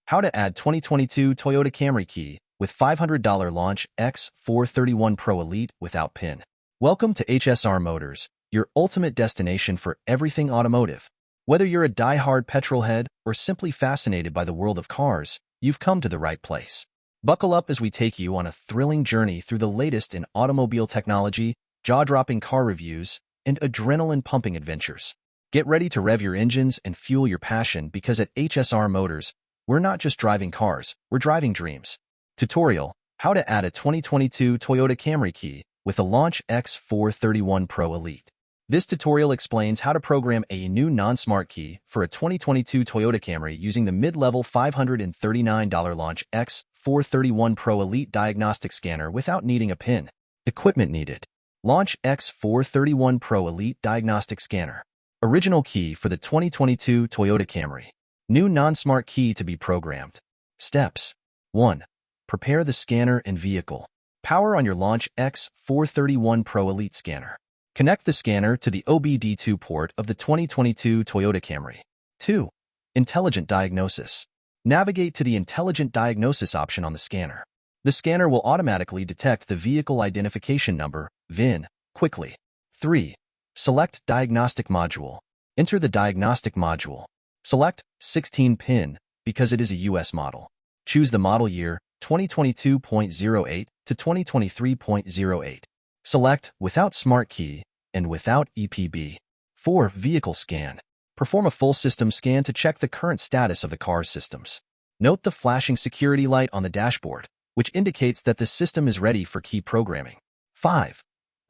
How to add 2022 Toyota Camry key with $500 Launch X431 Pro Elite without PIN. Welcome to HSR Motors, your ultimate destination for everything automotive. Whether you're a die-hard petrol head or simply fascinated by the world of cars, you've come to the right place. Buckle up as we take you on a thrilling journey through the latest in automobile technology, jaw-dropping car reviews, and adrenaline-pumping adventures. Get ready to rev your engines and fuel your passion because at HSR Motors, we're not just driving cars, we're driving dreams. Tutorial: How to add a 2022 Toyota Camry key with a Launch X431 Pro Elite. This tutorial explains how to program a new non-smart key for a 2022 Toyota Camry using the mid-level $539 Launch X431 Pro Elite diagnostic scanner without needing a PIN. Equipment needed: Launch X431 Pro Elite diagnostic scanner. Original key for the 2022 Toyota Camry. New non-smart key to be programmed. Steps: 1. Prepare the scanner and vehicle. Power on your Launch X431 Pro Elite scanner. Connect the scanner to the OBD-II port of the 2022 Toyota Camry. 2. Intelligent diagnosis. Navigate to the Intelligent Diagnosis option on the scanner. The scanner will automatically detect the vehicle identification number, VIN, quickly. 3. Select Diagnostic module. Enter the Diagnostic module. Select 16-pin because it is a US model. Choose the model year 2022.08 to 2023.08. Select Without Smart Key and Without EPB. 4. Vehicle scan. Perform a full system scan to check the current status of the car's systems. Note the flashing security light on the dashboard, which indicates that the system is ready for key programming. 5.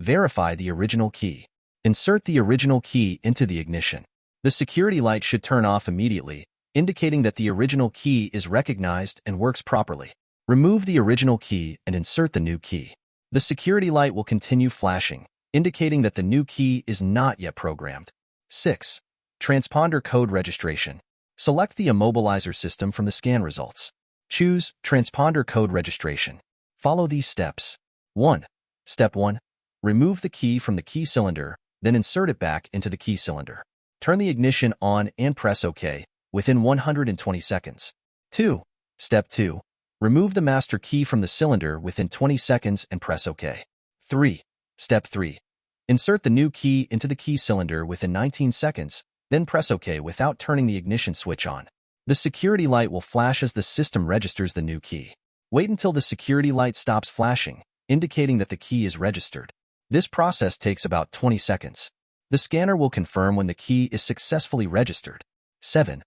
Verify the original key. Insert the original key into the ignition. The security light should turn off immediately, indicating that the original key is recognized and works properly. Remove the original key and insert the new key. The security light will continue flashing, indicating that the new key is not yet programmed. 6. Transponder code registration. Select the immobilizer system from the scan results. Choose Transponder code registration. Follow these steps. 1. Step 1. Remove the key from the key cylinder, then insert it back into the key cylinder. Turn the ignition on and press OK within 120 seconds. 2. Step 2. Remove the master key from the cylinder within 20 seconds and press OK. 3. Step 3. Insert the new key into the key cylinder within 19 seconds, then press OK without turning the ignition switch on. The security light will flash as the system registers the new key. Wait until the security light stops flashing, indicating that the key is registered. This process takes about 20 seconds. The scanner will confirm when the key is successfully registered. 7.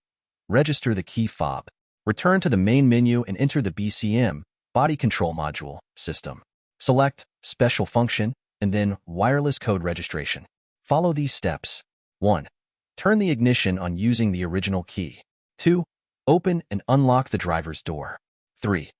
Register the key fob. Return to the main menu and enter the BCM, Body Control Module, system. Select Special Function and then Wireless Code Registration. Follow these steps. 1. Turn the ignition on using the original key. 2. Open and unlock the driver's door. 3.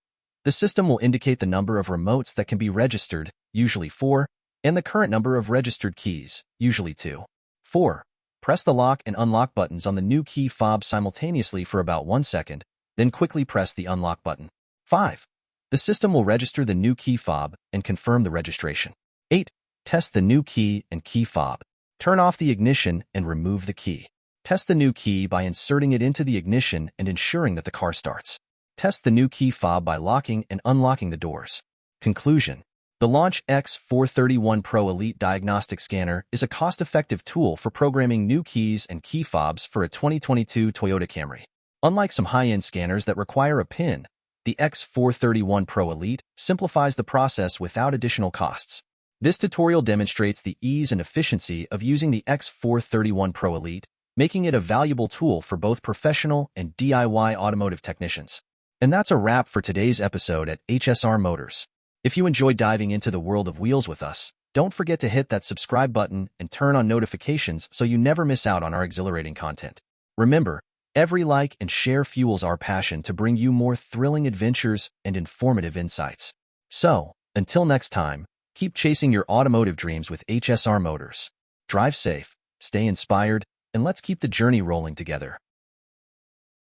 The system will indicate the number of remotes that can be registered, usually 4, and the current number of registered keys, usually 2. 4. Press the lock and unlock buttons on the new key fob simultaneously for about 1 second, then quickly press the unlock button. 5. The system will register the new key fob and confirm the registration. 8. Test the new key and key fob. Turn off the ignition and remove the key. Test the new key by inserting it into the ignition and ensuring that the car starts. Test the new key fob by locking and unlocking the doors. Conclusion: the Launch X431 Pro Elite Diagnostic Scanner is a cost-effective tool for programming new keys and key fobs for a 2022 Toyota Camry. Unlike some high-end scanners that require a PIN, the X431 Pro Elite simplifies the process without additional costs. This tutorial demonstrates the ease and efficiency of using the X431 Pro Elite, making it a valuable tool for both professional and DIY automotive technicians. And that's a wrap for today's episode at HSR Motors. If you enjoyed diving into the world of wheels with us, don't forget to hit that subscribe button and turn on notifications so you never miss out on our exhilarating content. Remember, every like and share fuels our passion to bring you more thrilling adventures and informative insights. So, until next time, keep chasing your automotive dreams with HSR Motors. Drive safe, stay inspired, and let's keep the journey rolling together.